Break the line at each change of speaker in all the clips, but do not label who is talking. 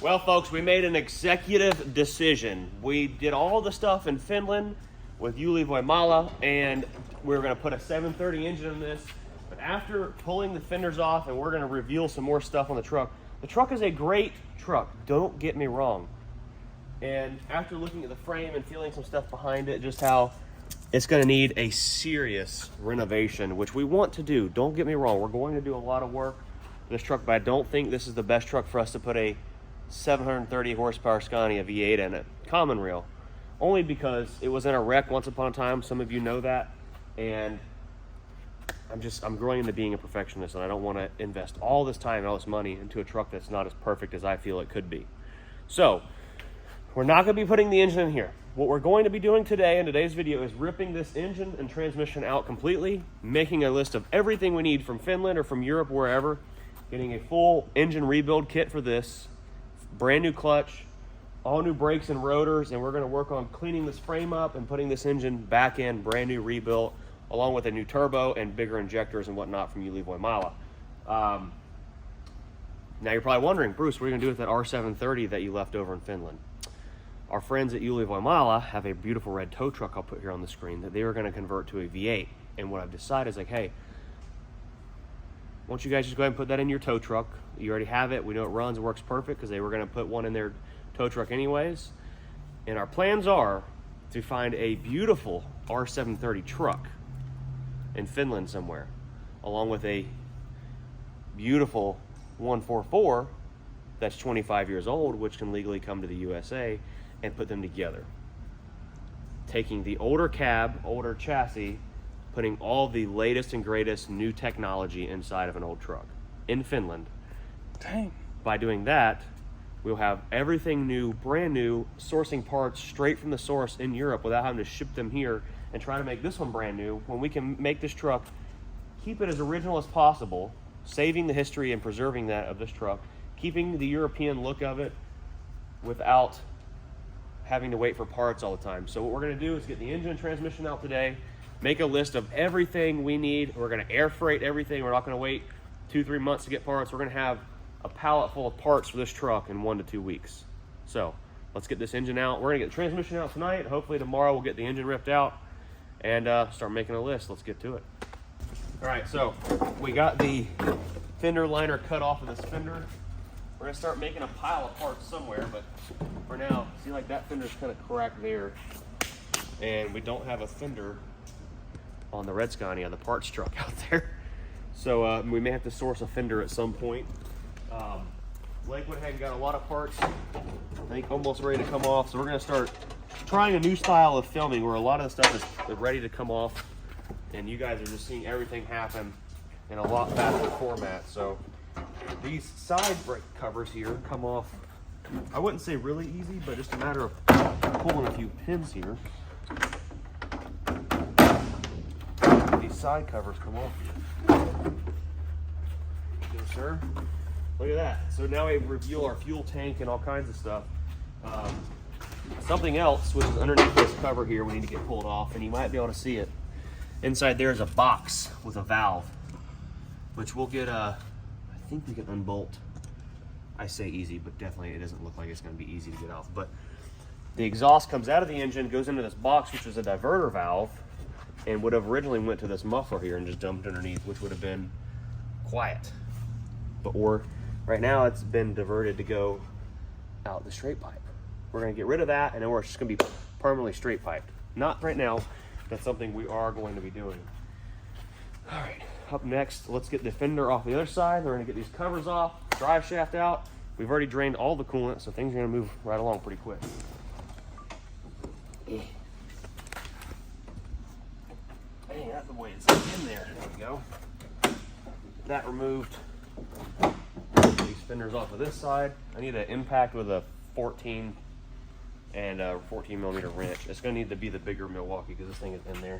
Well, folks, we made an executive decision. We did all the stuff in Finland with Yuli Voimala, and we were going to put a 730 engine in this. But after pulling the fenders off, and we're going to reveal some more stuff on the truck is a great truck, don't get me wrong. And after looking at the frame and feeling some stuff behind it, just how it's going to need a serious renovation, which we want to do. Don't get me wrong, we're going to do a lot of work for this truck, but I don't think this is the best truck for us to put a 730 horsepower Scania V8 in it, common rail, only because it was in a wreck once upon a time. Some of you know that, and I'm growing into being a perfectionist, and I don't want to invest all this time and all this money into a truck that's not as perfect as I feel it could be. So we're not going to be putting the engine in here. What we're going to be doing today in today's video is ripping this engine and transmission out completely, making a list of everything we need from Finland or from Europe, wherever, getting a full engine rebuild kit for this, brand new clutch, all new brakes and rotors, and we're going to work on cleaning this frame up and putting this engine back in, brand new rebuilt, along with a new turbo and bigger injectors and whatnot from Yuli Voimala. Now you're probably wondering, Bruce, what are you going to do with that R730 that you left over in Finland? Our friends at Yuli Voimala have a beautiful red tow truck I'll put here on the screen that they were going to convert to a V8. And what I've decided is like, hey, why don't you guys just go ahead and put that in your tow truck? You already have it. We know it runs and works perfect because they were going to put one in their tow truck anyways. And our plans are to find a beautiful R730 truck in Finland somewhere, along with a beautiful 144 that's 25 years old, which can legally come to the USA, and put them together. Taking the older cab, older chassis, putting all the latest and greatest new technology inside of an old truck in Finland.
Dang.
By doing that, we'll have everything new, brand new, sourcing parts straight from the source in Europe without having to ship them here and try to make this one brand new, when we can make this truck, keep it as original as possible, saving the history and preserving that of this truck, keeping the European look of it without having to wait for parts all the time. So what we're going to do is get the engine and transmission out today, make a list of everything we need. We're going to air freight everything. We're not going to wait 2-3 months to get parts. We're going to have a pallet full of parts for this truck in 1 to 2 weeks. So let's get this engine out. We're going to get the transmission out tonight. Hopefully tomorrow we'll get the engine ripped out and start making a list. Let's get to it. All right, so we got the fender liner cut off of this fender. We're gonna start making a pile of parts somewhere, but for now, see, like that fender's kind of cracked there, and we don't have a fender on the red Scania, the parts truck out there. So we may have to source a fender at some point. Lakewood had got a lot of parts, I think almost ready to come off, so we're gonna start trying a new style of filming where a lot of the stuff is ready to come off, and you guys are just seeing everything happen in a lot faster format. So these side brake covers here come off, I wouldn't say really easy, but just a matter of pulling a few pins here. These side covers come off here. Yes, sir. Look at that. So now we reveal our fuel tank and all kinds of stuff. Something else, which is underneath this cover here, we need to get pulled off, and you might be able to see it. Inside there is a box with a valve, which we'll get I think we can unbolt. I say easy, but definitely it doesn't look like it's going to be easy to get off. But the exhaust comes out of the engine, goes into this box, which is a diverter valve, and would have originally went to this muffler here and just dumped underneath, which would have been quiet. But right now it's been diverted to go out the straight pipe. We're going to get rid of that, and then we're just going to be permanently straight piped. Not right now. That's something we are going to be doing. All right, up next, let's get the fender off the other side. We're going to get these covers off, drive shaft out. We've already drained all the coolant, so things are going to move right along pretty quick. Dang, that's the way it's in there. There we go. That removed. These fenders off of this side. I need an impact with a 14 and a 14 millimeter wrench. It's going to need to be the bigger Milwaukee because this thing is in there.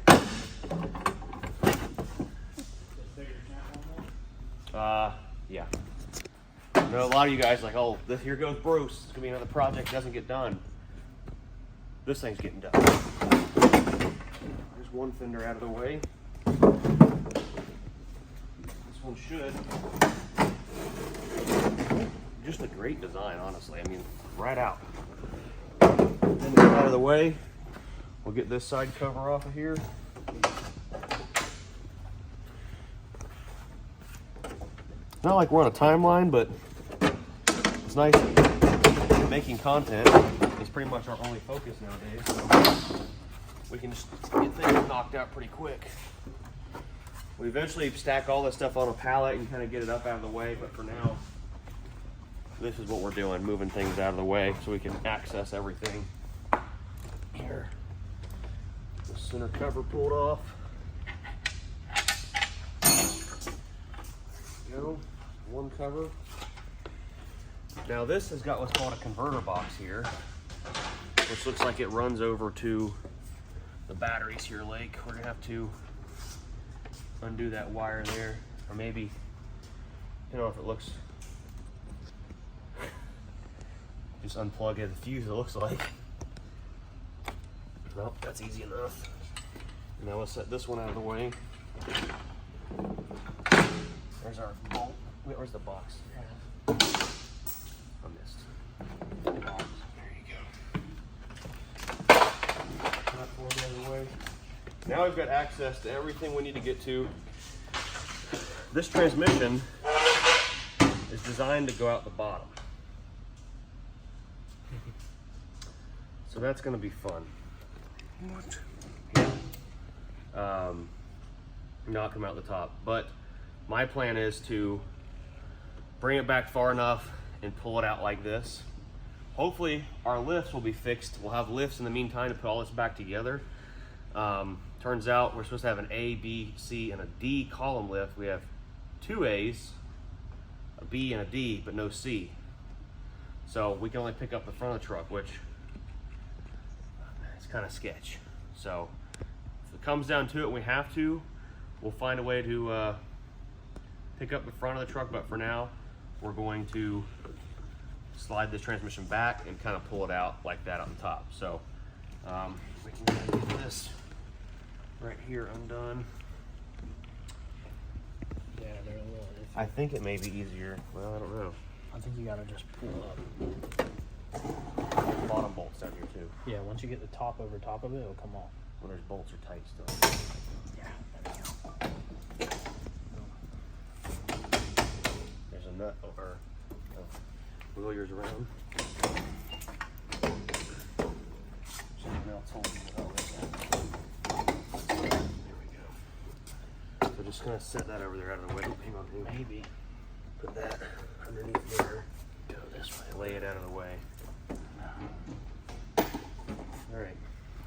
Yeah. I know a lot of you guys are like, oh, here goes Bruce. It's going to be another project that doesn't get done. This thing's getting done. There's one fender out of the way. This one should. just a great design, honestly. I mean, right out. Then out of the way, we'll get this side cover off of here. Not like we're on a timeline, but it's nice. Making content is pretty much our only focus nowadays, so we can just get things knocked out pretty quick. We eventually stack all this stuff on a pallet and kind of get it up out of the way, but for now, this is what we're doing, moving things out of the way so we can access everything. Here, the center cover pulled off. There we go, one cover. Now this has got what's called a converter box here, which looks like it runs over to the batteries here, Lake. We're gonna have to undo that wire there, or maybe, you know, if it looks, just unplug it, the fuse, it looks like. Nope, that's easy enough. Now let's set this one out of the way. There's our bolt. Where's the box? I missed. There you go. Platform out of the way. Now we've got access to everything we need to get to. This transmission is designed to go out the bottom. So that's going to be fun. What? Yeah. Not come out the top. But my plan is to bring it back far enough and pull it out like this. Hopefully our lifts will be fixed. We'll have lifts in the meantime to put all this back together. Turns out we're supposed to have an A, B, C, and a D column lift. We have 2 A's, a B, and a D, but no C. So we can only pick up the front of the truck, which is kind of sketch. So if it comes down to it and we have to, we'll find a way to pick up the front of the truck, but for now, we're going to slide this transmission back and kind of pull it out like that on top. So we can get this right here undone.
Yeah, they're a little iffy.
I think it may be easier. Well, I don't know.
I think you gotta just pull up.
Bottom bolts down here too.
Yeah, once you get the top over top of it, it'll come off.
Well, there's bolts are tight still.
Yeah, there we go.
There's a nut or wiggle yours around. Something else holding it up like that. There we go. So just gonna set that over there out of the way. Hang on,
Maybe.
put that underneath there.
Go this way.
Lay it out of the way. All right.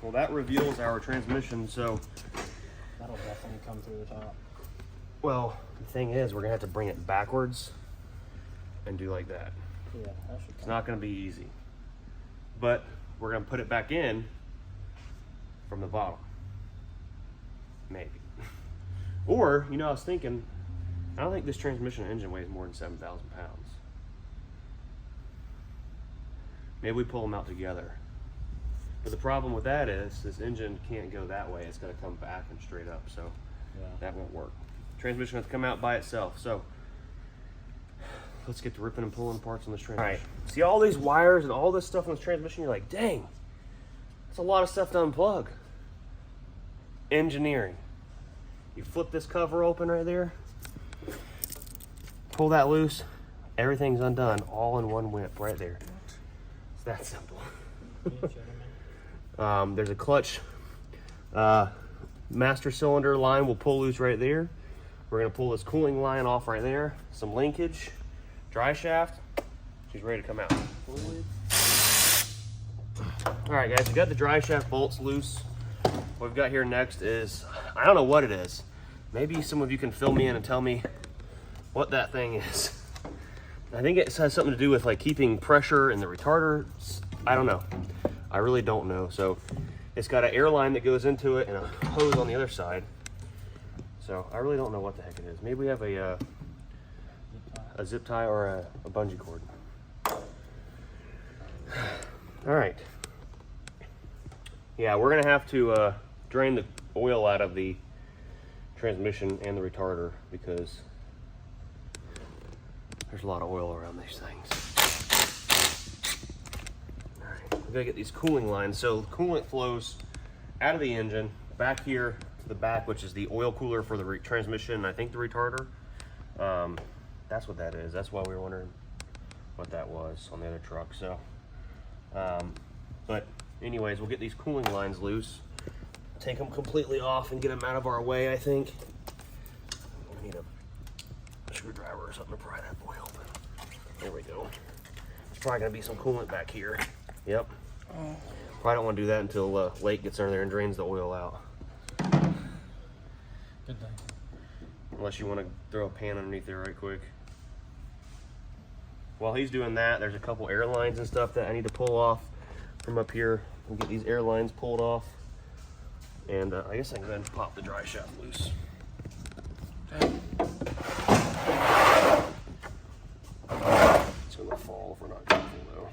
Well, that reveals our transmission. So,
That'll definitely come through the top.
well, the thing is, we're gonna have to bring it backwards and do like that.
Yeah, that should
It's
come.
not gonna be easy, but we're gonna put it back in from the bottom, maybe. Or, you know, I was thinking, I don't think this transmission and engine weighs more than 7,000 pounds. Maybe we pull them out together. But the problem with that is this engine can't go that way. It's got to come back and straight up, so
Yeah.
that won't work. Transmission has to come out by itself. So let's get to ripping and pulling parts on this transmission. All right. See all these wires and all this stuff on this transmission? You're like, dang, that's a lot of stuff to unplug. Engineering. You flip this cover open right there, pull that loose, everything's undone, all in one whip right there. It's that simple. There's a clutch master cylinder line we'll pull loose right there. We're gonna pull this cooling line off right there. Some linkage, dry shaft. She's ready to come out. All right, guys, we got the dry shaft bolts loose. What we've got here next is, I don't know what it is. Maybe some of you can fill me in and tell me what that thing is. I think it has something to do with like keeping pressure in the retarder. I don't know. I really don't know. So it's got an air line that goes into it and a hose on the other side. So I really don't know what the heck it is. Maybe we have a zip tie or a bungee cord. All right. Yeah, we're gonna have to drain the oil out of the transmission and the retarder because there's a lot of oil around these things. gotta get these cooling lines. So the coolant flows out of the engine, back here to the back, which is the oil cooler for the transmission, and I think the retarder. That's what that is. That's why we were wondering what that was on the other truck. So, but anyways, we'll get these cooling lines loose, take them completely off and get them out of our way, I think. We need a screwdriver or something to pry that boy open. There we go. There's probably gonna be some coolant back here. Yep. Probably don't want to do that until Lake gets under there and drains the oil out.
Good thing.
Unless you want to throw a pan underneath there right quick. While he's doing that, there's a couple air lines and stuff that I need to pull off from up here and get these air lines pulled off. And I guess I can then pop the dry shaft loose.
Okay.
It's gonna fall if we're not careful though.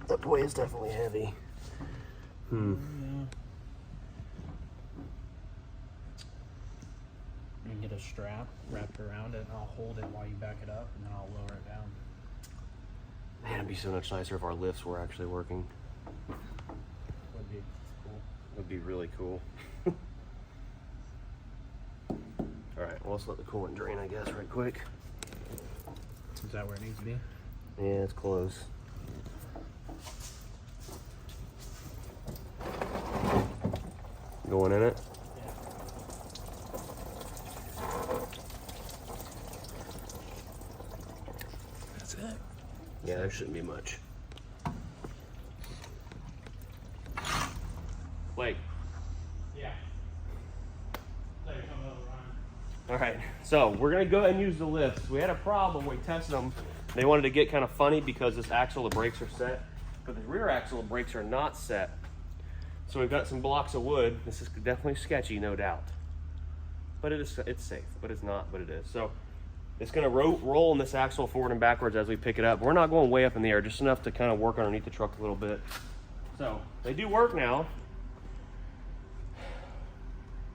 That boy is definitely heavy.
Yeah. You can get a strap wrapped around it, and I'll hold it while you back it up, and then I'll lower it down.
Man, it'd be so much nicer if our lifts were actually working.
Would be cool.
Would be really cool. All right, well, let's let the coolant drain, I guess, right quick.
Is that where it needs to be?
Yeah, it's close. Going in it?
Yeah. That's it.
Yeah, there shouldn't be much. Blake.
Yeah.
All right, so we're gonna go ahead and use the lifts. We had a problem when we tested them. They wanted to get kind of funny because this axle, the brakes are set, but the rear axle, the brakes are not set. So we've got some blocks of wood. This is definitely sketchy, no doubt. But it's safe, but it's not, but it is. So it's gonna roll in this axle forward and backwards as we pick it up. We're not going way up in the air, just enough to kind of work underneath the truck a little bit. So they do work now.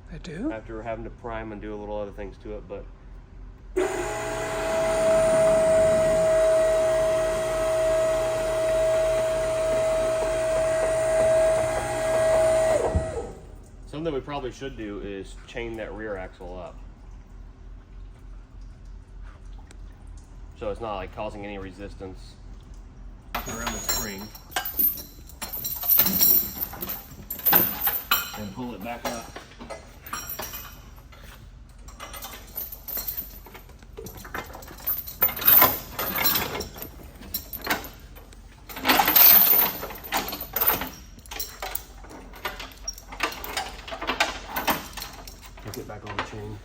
They do?
After having to prime and do a little other things to it, but something we probably should do is chain that rear axle up, so it's not like causing any resistance around the spring, and pull it back up. Get back on the chain.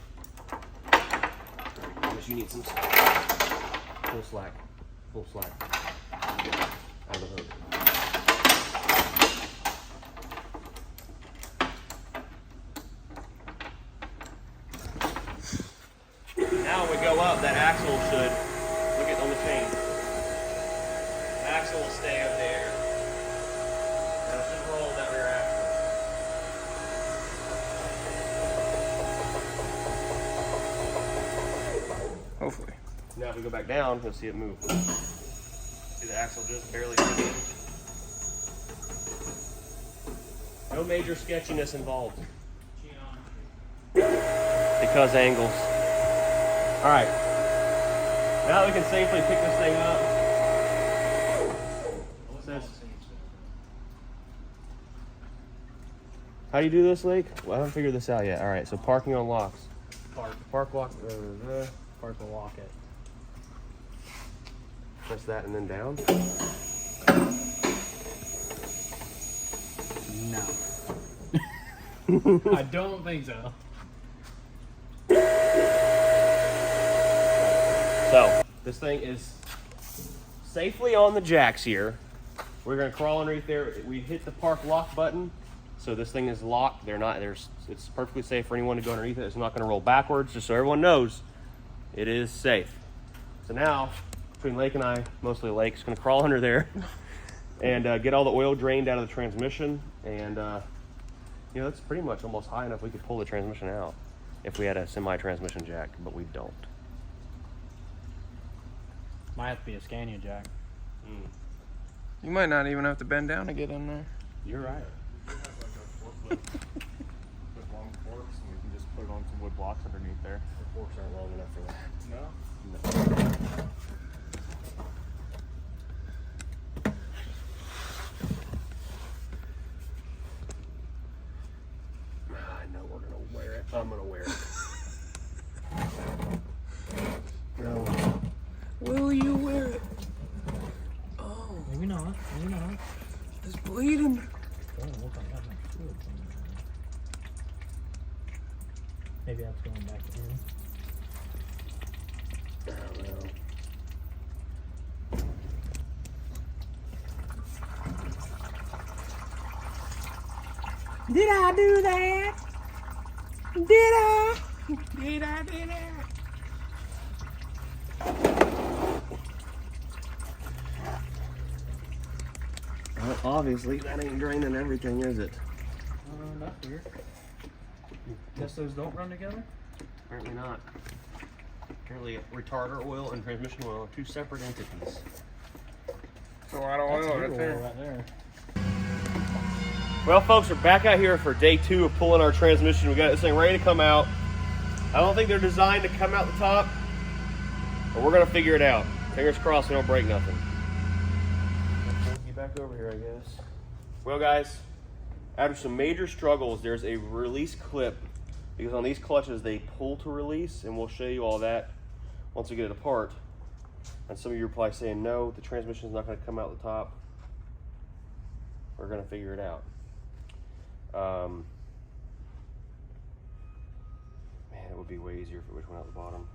Unless you need some slack. Full slack. Full slack. Out of the hook. Now when we go up, that axle should, look at on the chain. The axle will stay up there. Now it's just roll that rear axle.
Hopefully.
Now if we go back down, you'll see it move. See the axle just barely moving. No major sketchiness involved. Because angles. All right. Now that we can safely pick this thing up. What's this? How do you do this, Lake? Well, I haven't figured this out yet. All right, so parking on locks. Park lock.
Park will lock it.
Press that and then down.
No. I don't think so.
So this thing is safely on the jacks here. We're gonna crawl underneath there. We hit the park lock button, so this thing is locked. It's perfectly safe for anyone to go underneath it. It's not gonna roll backwards, just so everyone knows it is safe. So now, between Lake and I, mostly Lake's gonna crawl under there and get all the oil drained out of the transmission. And you know, it's pretty much almost high enough we could pull the transmission out if we had a semi-transmission jack, but we don't.
Might have to be a Scania jack.
You might not even have to bend down to get in there.
You're right.
We have like a forklift with long forks, and we can just put it on some wood blocks underneath there. The forks aren't long enough for that. No? No. I know we're gonna wear it. I'm gonna wear it. No.
Will you wear it? Oh,
Maybe not. Maybe not.
it's bleeding.
Doesn't look like that much fluid coming out. Maybe that's going back in.
I don't know.
Did I do that? Did I? Did I do that?
Well, obviously that ain't draining everything, is it?
That's weird. Guess those don't run together?
Apparently not. Apparently retarder oil and transmission oil are two separate entities.
It's a lot of oil right there.
Right there.
Well, folks, we're back out here for day 2 of pulling our transmission. We got this thing ready to come out. I don't think they're designed to come out the top, but we're gonna figure it out. Fingers crossed we don't break nothing. Get back over here, I guess. Well, guys, after some major struggles, there's a release clip because on these clutches they pull to release, and we'll show you all that once we get it apart. And some of you are probably saying, no, the transmission's not gonna come out the top. We're gonna figure it out. Man, it would be way easier if it was went out the bottom.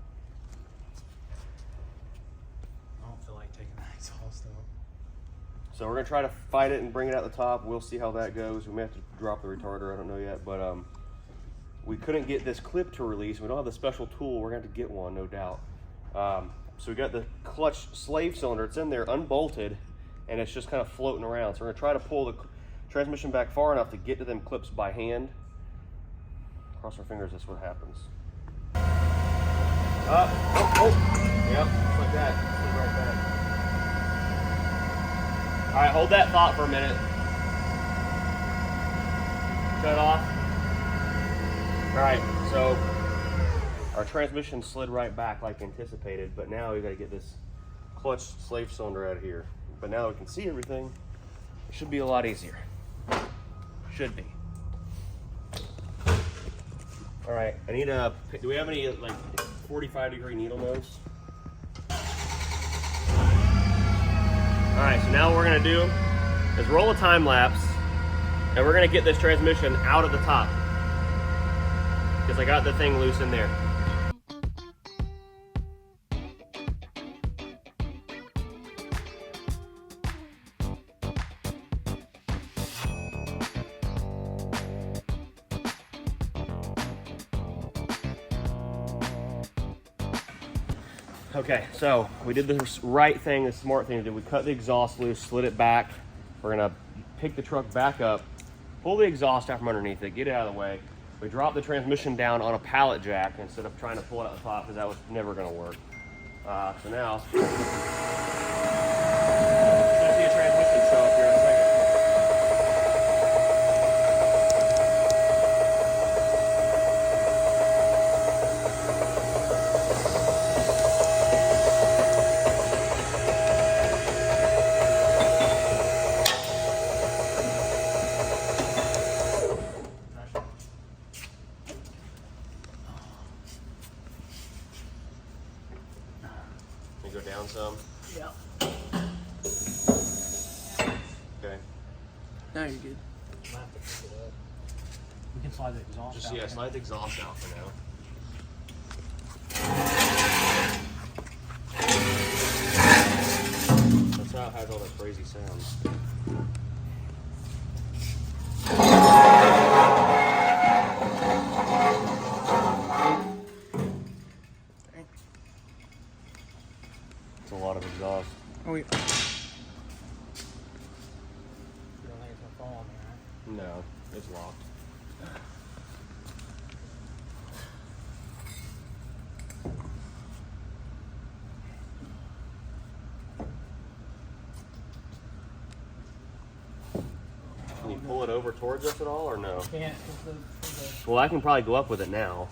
I don't feel like taking that exhaust out.
So we're gonna try to fight it and bring it out the top. We'll see how that goes. We may have to drop the retarder, I don't know yet, but we couldn't get this clip to release. We don't have the special tool. We're gonna have to get one, no doubt. So we got the clutch slave cylinder. It's in there unbolted, and it's just kind of floating around. So we're gonna try to pull the transmission back far enough to get to them clips by hand. Cross our fingers, that's what happens. Yep, just like that. Slid right back. All right, hold that thought for a minute. Shut off. All right, so our transmission slid right back like anticipated, but now we got to get this clutch slave cylinder out of here. But now we can see everything. It should be a lot easier. Should be. All right, I need a, do we have any like 45-degree needle nose? All right, so now what we're gonna do is roll a time lapse, and we're gonna get this transmission out of the top because I got the thing loose in there. Okay, so we did the right thing, the smart thing to do. We cut the exhaust loose, slid it back. We're gonna pick the truck back up, pull the exhaust out from underneath it, get it out of the way. We drop the transmission down on a pallet jack instead of trying to pull it out the top because that was never gonna work. So now, you're gonna see a transmission show up here in a second. Go down some.
Yeah.
Okay.
Now you're good.
Might have to pick it up. We can slide the exhaust
Just
out.
yeah, slide the exhaust out for now. That's how it has all that crazy sound. It's a lot of exhaust.
Oh, yeah.
You don't think it's gonna fall on me, right?
No, it's locked. pull it over towards us at all, or no?
Can't.
Well, I can probably go up with it now.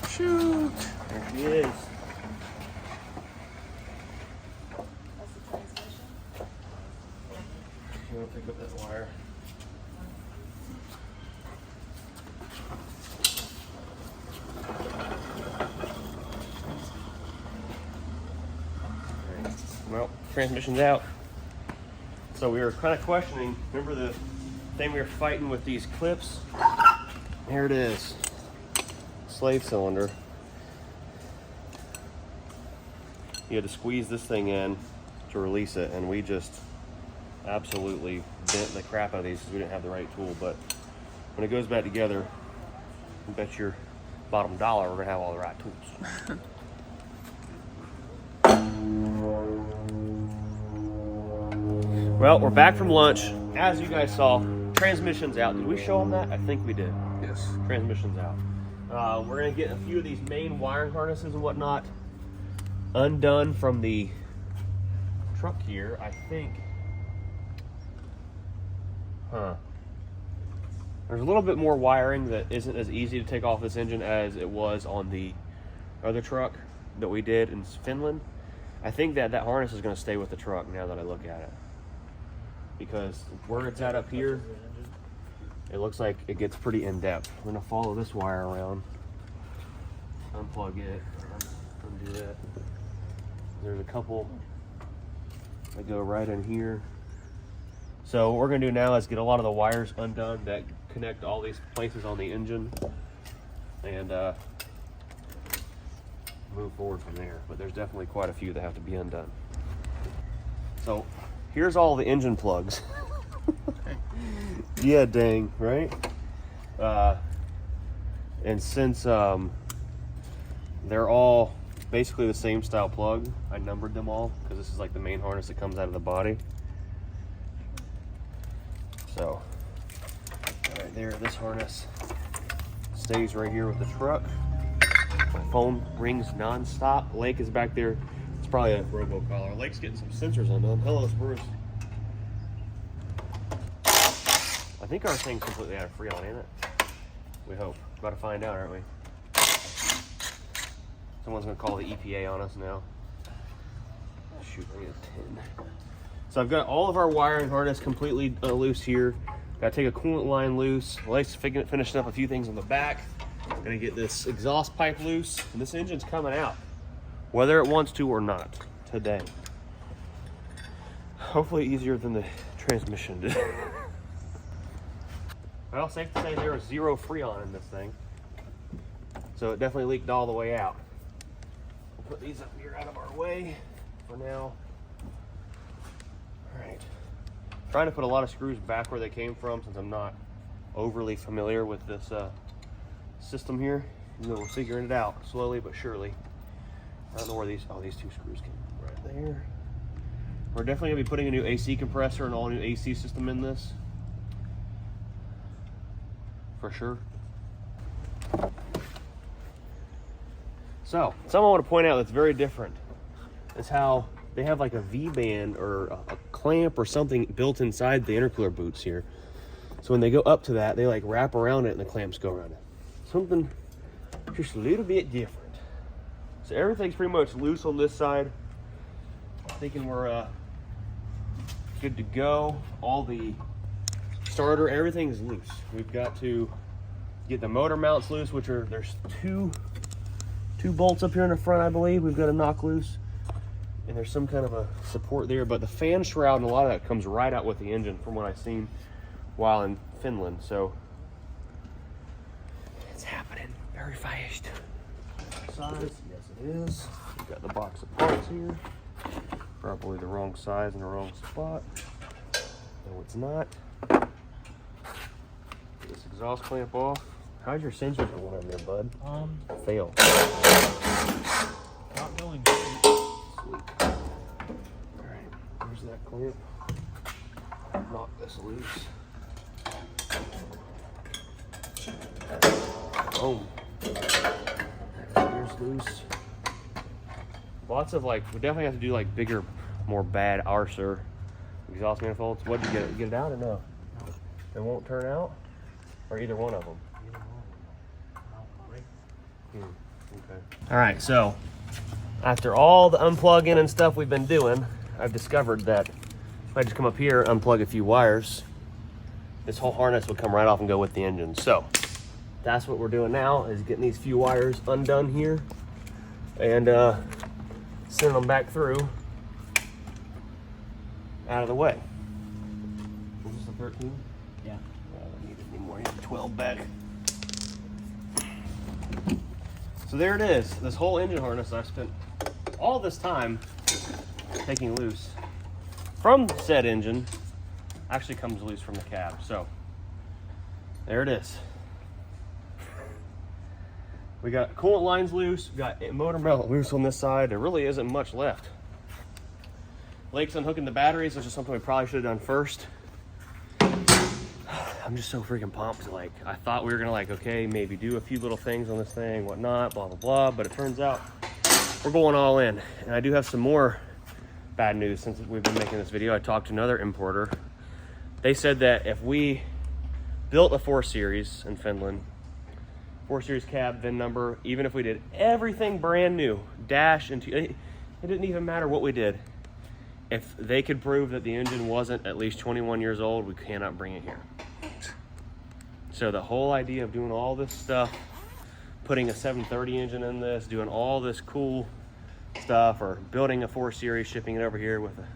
Shoot.
There she is.
That's the transmission.
You want to pick up that wire? Well, transmission's out. So we were kind of questioning, remember the thing we were fighting with these clips? Here it is. Slave cylinder. You had to squeeze this thing in to release it, and we just absolutely bent the crap out of these because we didn't have the right tool. But when it goes back together, I bet your bottom dollar we're gonna have all the right tools. Well, we're back from lunch. As you guys saw, transmission's out. Did we show them that? I think we did.
Yes.
Transmission's out. We're gonna get a few of these main wiring harnesses and whatnot undone from the truck here, I think. There's a little bit more wiring that isn't as easy to take off this engine as it was on the other truck that we did in Finland. I think that harness is going to stay with the truck now that I look at it, because where it's at up here, it looks like it gets pretty in-depth. I'm going to follow this wire around, unplug it, undo that. There's a couple that go right in here. So what we're going to do now is get a lot of the wires undone that connect all these places on the engine, and move forward from there. But there's definitely quite a few that have to be undone. So here's all the engine plugs. Yeah, dang, right? And since they're all basically the same style plug, I numbered them all because this is like the main harness that comes out of the body. So right there, this harness stays right here with the truck. My phone rings non-stop. Lake is back there. It's probably a robocaller. Lake's getting some sensors undone. Hello, it's Bruce. I think our thing's completely out of Freon, ain't it? We hope. About to find out, aren't we? Someone's gonna call the EPA on us now. Shoot, I need a 10. So I've got all of our wiring harness completely loose here. Gotta take a coolant line loose. Lake's finishing up a few things on the back. Gonna get this exhaust pipe loose, and this engine's coming out, whether it wants to or not, today. Hopefully easier than the transmission did. Well, safe to say there was 0 Freon in this thing, so it definitely leaked all the way out. We'll put these up here out of our way for now. All right. Trying to put a lot of screws back where they came from, since I'm not overly familiar with this system here. You know, we're figuring it out slowly but surely. I don't know where these 2 screws came from right there. We're definitely gonna be putting a new AC compressor and all new AC system in this, for sure. So, something I want to point out that's very different is how they have like a V-band or a clamp or something built inside the intercooler boots here. So when they go up to that, they like wrap around it and the clamps go around it. Something just a little bit different. So everything's pretty much loose on this side. Thinking we're good to go. All the starter, everything's loose. We've got to get the motor mounts loose, which are, there's two bolts up here in the front, I believe. We've got to knock loose. And there's some kind of a support there, but the fan shroud and a lot of that comes right out with the engine from what I've seen while in Finland. So it's happening very fast. Size, yes it is. We've got the box of parts here. Probably the wrong size in the wrong spot. No, it's not. Get this exhaust clamp off. How's your sensors going over there, bud? Fail.
Not going.
Sweet. Alright, here's that clamp. Knock this loose. Boom. Here's loose. Lots of like, we definitely have to do like bigger, more bad arser exhaust manifolds. What did you get it out or no? It won't turn out, or either one of them. Okay. All right, so after all the unplugging and stuff we've been doing, I've discovered that if I just come up here, unplug a few wires, this whole harness would come right off and go with the engine. So that's what we're doing now, is getting these few wires undone here and sending them back through out of the way. Is this a 13?
Yeah.
I don't need it anymore. I need a 12 back. So there it is. This whole engine harness I've spent all this time taking loose from said engine actually comes loose from the cab. So there it is. We got coolant lines loose, we got motor mount loose on this side. There really isn't much left. Lake's unhooking the batteries, which is something we probably should have done first. I'm just so freaking pumped. Like, I thought we were gonna like, okay, maybe do a few little things on this thing, whatnot, blah, blah, blah. But it turns out we're going all in. And I do have some more bad news since we've been making this video. I talked to another importer. They said that if we built a 4 Series in Finland, 4 Series cab, VIN number, even if we did everything brand new, dash into, it didn't even matter what we did. If they could prove that the engine wasn't at least 21 years old, we cannot bring it here. So the whole idea of doing all this stuff, putting a 730 engine in this, doing all this cool stuff, or building a 4 Series, shipping it over here with a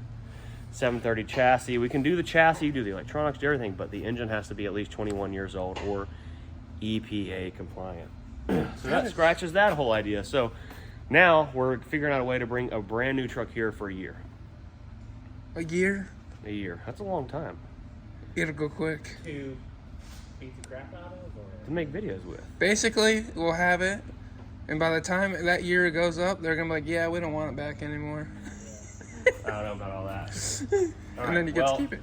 730 chassis. We can do the chassis, do the electronics, do everything, but the engine has to be at least 21 years old or EPA compliant. So that scratches that whole idea. So now we're figuring out a way to bring a brand new truck here for a year.
A year?
A year. That's a long time.
It'll go quick.
To beat the crap out of, or
To make videos with.
Basically, we'll have it, and by the time that year goes up, they're gonna be like, yeah, we don't want it back anymore.
I don't know about all that. All
And then you get to keep it.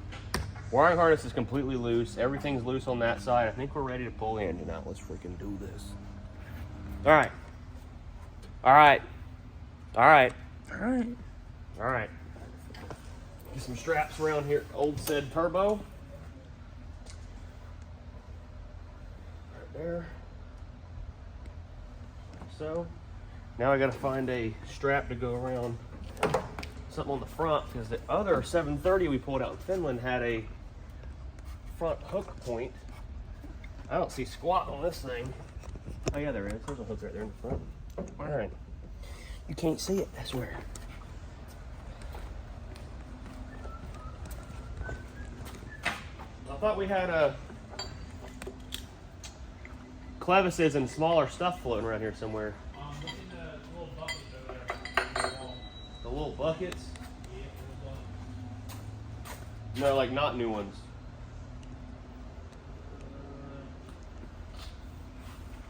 Wiring harness is completely loose. Everything's loose on that side. I think we're ready to pull the engine out. Let's freaking do this. All right. All right. All right.
All right.
All right. Get some straps around here. Old said turbo. Right there. So. Now I got to find a strap to go around something on the front, because the other 730 we pulled out in Finland had a front hook point. I don't see squat on this thing. Oh yeah, there is. There's a hook right there in the front. All right. You can't see it, I swear. I thought we had clevises and smaller stuff floating around here somewhere.
look in the little buckets over there.
The little buckets?
Yeah, little buckets.
No, like not new ones.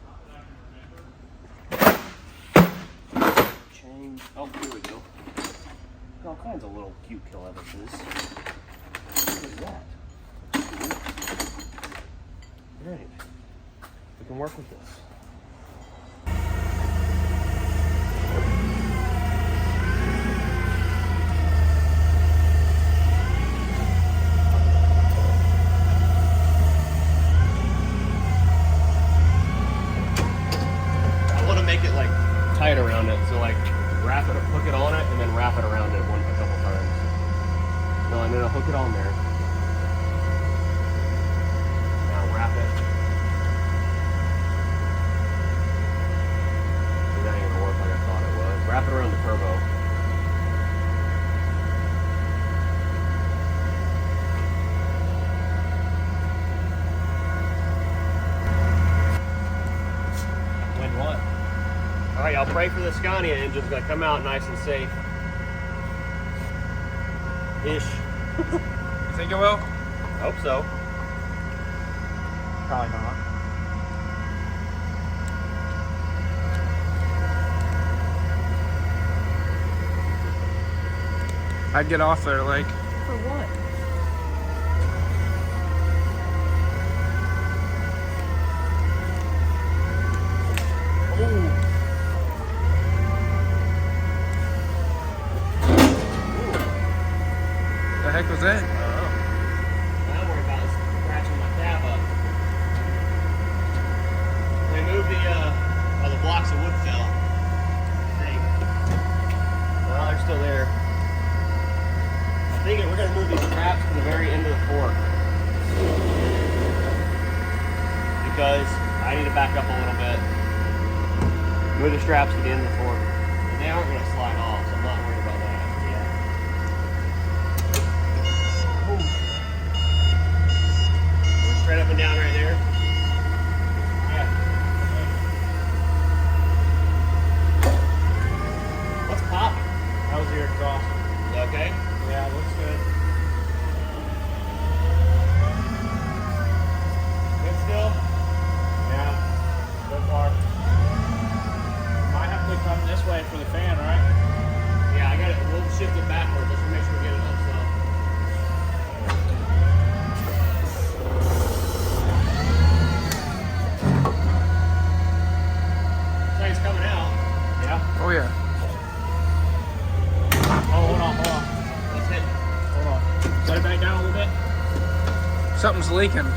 Not that I can remember.
Chain. Oh, here we go. All kinds of little cute clevises. What is that? Alright. We can work with this. I want to make it like tight around it, so like wrap it, hook it on it, and then wrap it around it a couple times. No, and then I'll hook it on there. Now wrap it. See, that ain't gonna work like I thought it was. Wrap it around the turbo. When what? All right, y'all pray for the Scania engine's gonna come out nice and safe. Ish.
You think it will?
Hope so.
Probably not.
I'd get off there, like.
For what?
move the blocks of wood fell. I think. Well, they're still there. I think we're going to move these straps to the very end of the fork. Because I need to back up a little bit. Move the straps to the end of the fork. And they aren't going to slide off, so I'm not worried about that. Yeah. We're straight up and down right there. Yeah. What's popping?
That was your exhaust.
Okay.
Yeah, it looks good.
Good still?
Yeah, so far. Might have to come this way for the fan, right?
Yeah, I got it. We'll shift it backwards just to make sure we get it up so. Thing's coming out.
Yeah.
Oh yeah.
Oh, hold on.
Let's hit.
Hold on. Set it back down a little bit.
Something's leaking.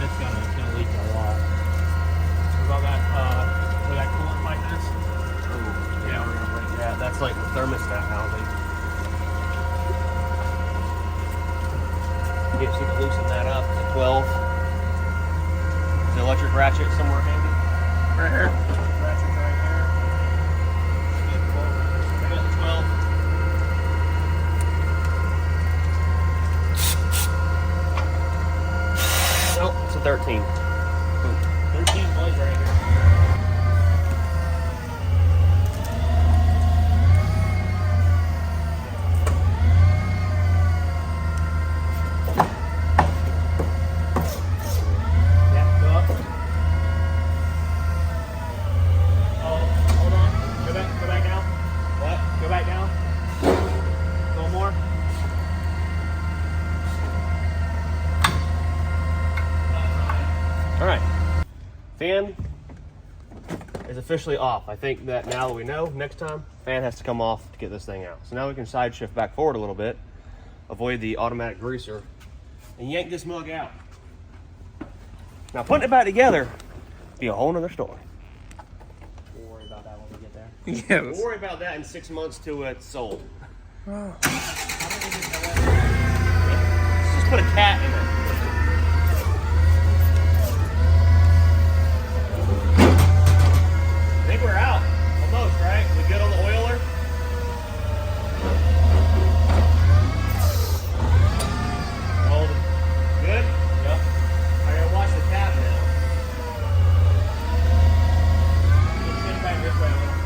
It's gonna leak a lot. What about that, where that coolant pipe is?
Yeah, we're gonna break that. That's like the thermostat housing. See if you can loosen that up to 12. Is the electric ratchet somewhere handy?
Right here.
Ratchet right here.
Bring it to 12. Nope, it's a 13.
13 blades right here. Yeah, go up. Oh, hold on. Go back down.
What?
Go back down. A little more.
All right. Fan is officially off. I think that now that we know, next time, fan has to come off to get this thing out. So now we can side shift back forward a little bit, avoid the automatic greaser, and yank this mug out. Now putting it back together, be a whole nother story.
We'll worry about that when we get there.
Yeah.
We'll worry about that in 6 months till it's sold.
Oh.
Let's just put a cat in it. I think we're out. Almost, right? We good on the oiler? Hold it. Good?
Yep.
I gotta watch the tap now.
Let's get it back this way a little.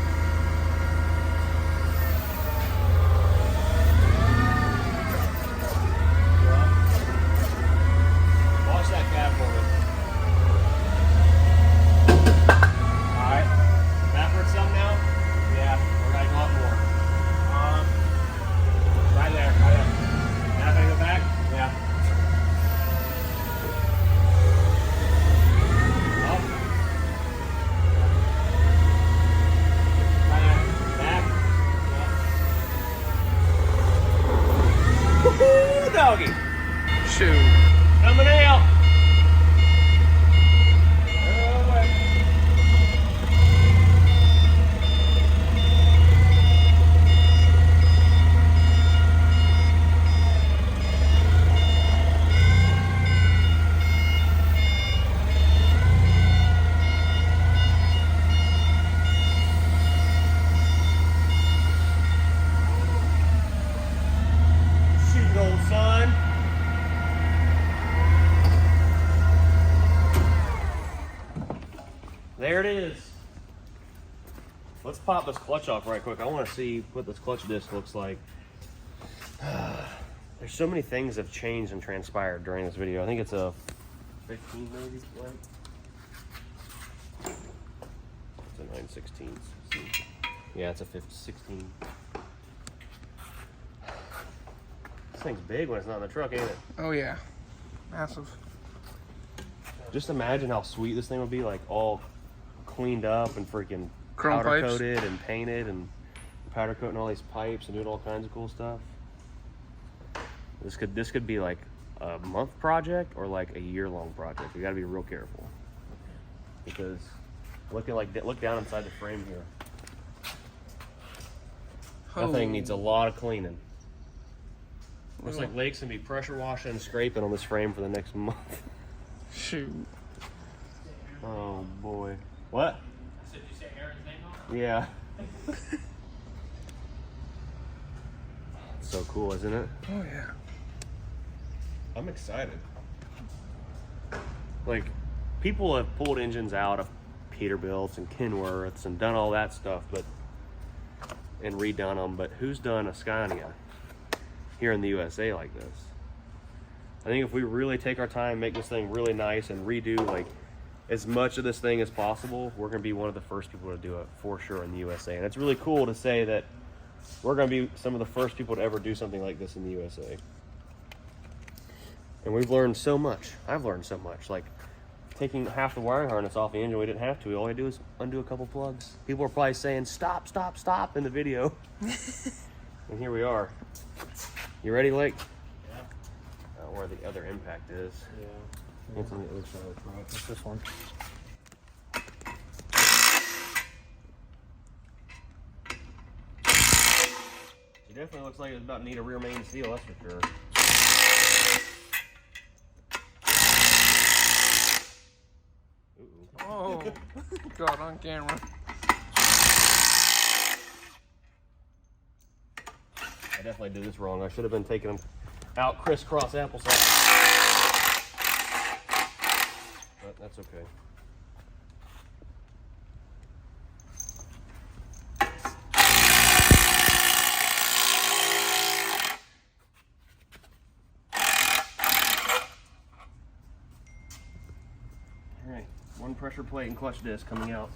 Watch that cab for me.
Alright.
Backwards some now?
Yeah.
Or gotta go up more?
Right there.
Now I gotta go back?
Yeah.
Up?
Right there.
Back?
Yeah.
Woohoo, doggy!
Shoot.
Coming out!
Oh, wait.
Shoot, old son. There it is. Let's pop this clutch off right quick. I want to see what this clutch disc looks like. There's so many things that have changed and transpired during this video. I think it's a 15 maybe, right? It's a 9/16. Yeah, it's a 16. This thing's big when it's not in the truck, ain't it?
Oh yeah. Massive.
Just imagine how sweet this thing would be, like all cleaned up and freaking
Chrome
powder
pipes.
coated and painted and powder coating all these pipes and doing all kinds of cool stuff. This could be like a month project or like a year-long project. We got to be real careful because Look down inside the frame here. That thing needs a lot of cleaning. Looks like Lake's gonna be pressure washing and scraping on this frame for the next month.
Shoot.
Oh boy. What?
Did you say Aaron's name on it?
Yeah. It's so cool, isn't it?
Oh yeah.
I'm excited. Like, people have pulled engines out of Peterbilts and Kenworths and done all that stuff, and redone them, but who's done a Scania here in the USA like this? I think if we really take our time, make this thing really nice, and redo like as much of this thing as possible, we're going to be one of the first people to do it for sure in the USA. And it's really cool to say that we're going to be some of the first people to ever do something like this in the USA. And we've learned so much. I've learned so much. Like, taking half the wiring harness off the engine, we didn't have to. All I do is undo a couple plugs. People are probably saying, stop, stop, stop in the video. And here we are. You ready, Lake?
Yeah.
Where the other impact is.
Yeah.
It's on the other side of the truck.
What's this one?
It definitely looks like it's about to need a rear main seal, that's for sure.
Oh, God, on camera.
I definitely did this wrong. I should have been taking them out crisscross applesauce. But that's okay. All right, one pressure plate and clutch disc coming out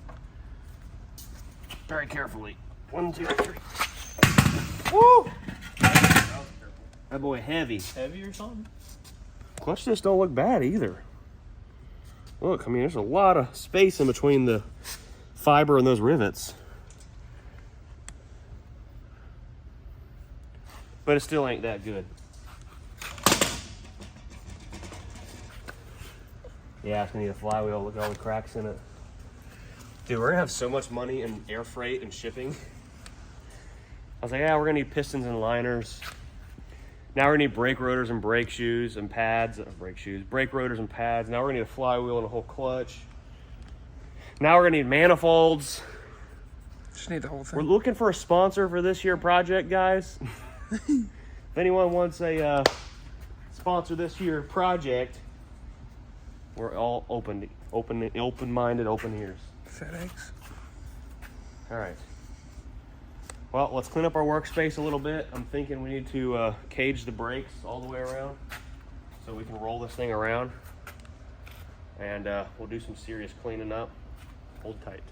very carefully. 1, 2, 3. Woo! That boy heavy.
Heavy or something?
Clutch discs don't look bad either. Look, I mean, there's a lot of space in between the fiber and those rivets. But it still ain't that good. Yeah, it's gonna need a flywheel. Look at all the cracks in it. Dude, we're gonna have so much money in air freight and shipping. I was like, yeah, we're gonna need pistons and liners. Now we're gonna need brake rotors and brake shoes and pads, brake rotors and pads. Now we're gonna need a flywheel and a whole clutch. Now we're gonna need manifolds.
Just need the whole thing.
We're looking for a sponsor for this year project, guys. If anyone wants a sponsor this year project, we're all open-minded, open ears.
FedEx.
All right. Well, let's clean up our workspace a little bit. I'm thinking we need to cage the brakes all the way around so we can roll this thing around. And we'll do some serious cleaning up. Hold tight.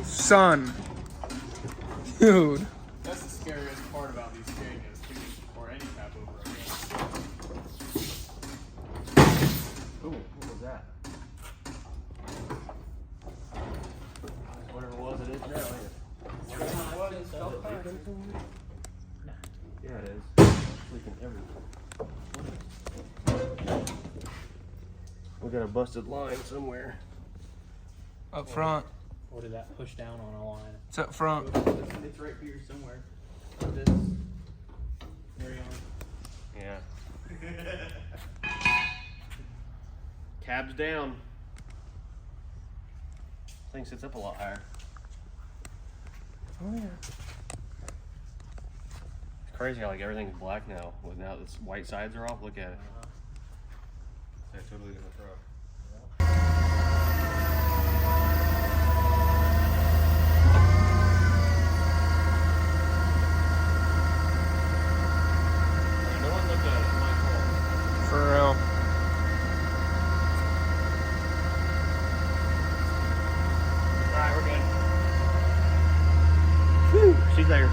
Son. Dude.
That's the scariest part about these changes, too, or any tap over again.
Ooh, what was that? Whatever it was, it is now, ain't it? Yeah, it is. It's leaking everywhere. We got a busted line somewhere.
Up front.
Or did that push down on a line?
It's up front.
It's right here somewhere. This. Carry on.
Yeah. Cab's down. Thing sits up a lot higher.
Oh yeah.
It's crazy how like everything's black now. With now the white sides are off. Look at it. It's a totally different truck. No one looked at it. It's my fault.
For real.
Alright, we're good. Whew, she's there.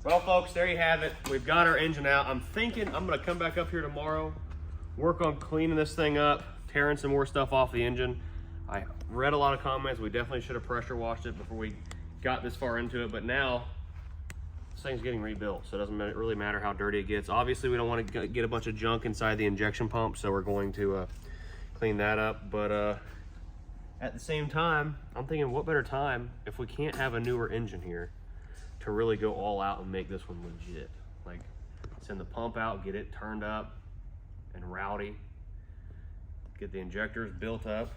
Well, folks, there you have it. We've got our engine out. I'm thinking I'm gonna come back up here tomorrow, work on cleaning this thing up, tearing some more stuff off the engine. I read a lot of comments. We definitely should have pressure washed it before we got this far into it, but now this thing's getting rebuilt, so it doesn't really matter how dirty it gets. Obviously, we don't want to get a bunch of junk inside the injection pump, so we're going to clean that up. But at the same time, I'm thinking, what better time if we can't have a newer engine here to really go all out and make this one legit. Like, send the pump out, get it turned up and rowdy, get the injectors built up,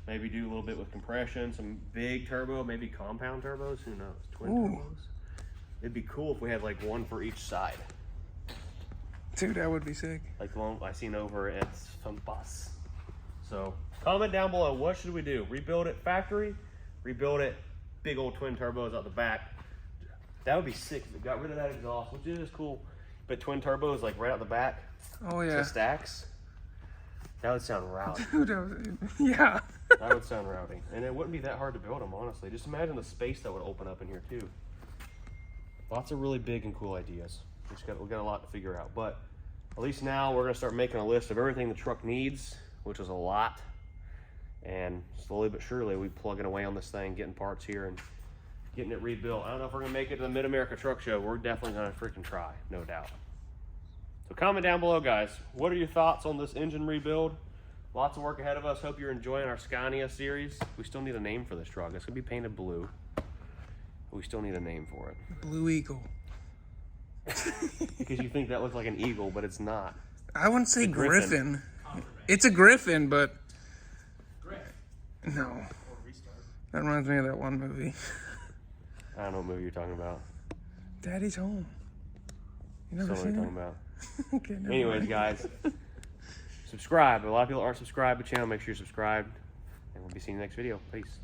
maybe do a little bit with compression, some big turbo, maybe compound turbos, who knows, twin turbos. It'd be cool if we had like one for each side.
Dude, that would be sick.
Like the one I seen over at FASS. So comment down below, what should we do? Rebuild it factory, rebuild it big old twin turbos out the back. That would be sick if it got rid of that exhaust, which is cool. But twin turbos like right out the back.
Oh yeah.
To stacks. That would sound rowdy.
Dude, yeah.
That would sound rowdy. And it wouldn't be that hard to build them, honestly. Just imagine the space that would open up in here too. Lots of really big and cool ideas. We got a lot to figure out. But at least now we're gonna start making a list of everything the truck needs, which is a lot. And slowly but surely we plugging away on this thing, getting parts here and getting it rebuilt. I don't know if we're gonna make it to the Mid-America Truck Show. We're definitely gonna freaking try, no doubt. So comment down below, guys. What are your thoughts on this engine rebuild? Lots of work ahead of us. Hope you're enjoying our Scania series. We still need a name for this truck. It's gonna be painted blue. We still need a name for it.
Blue Eagle.
Because you think that looks like an eagle, but it's not.
I wouldn't say
It's a griffin.
griffin. It's a griffin, but
Griff.
no.
Or restart.
That reminds me of that one movie.
I don't know what movie you're talking about.
Daddy's Home. You
Still
never
know what
seen
you're
it?
talking about.
Okay, never
Anyways,
mind.
guys, subscribe. A lot of people aren't subscribed to the channel. Make sure you're subscribed. And we'll be seeing you in the next video. Peace.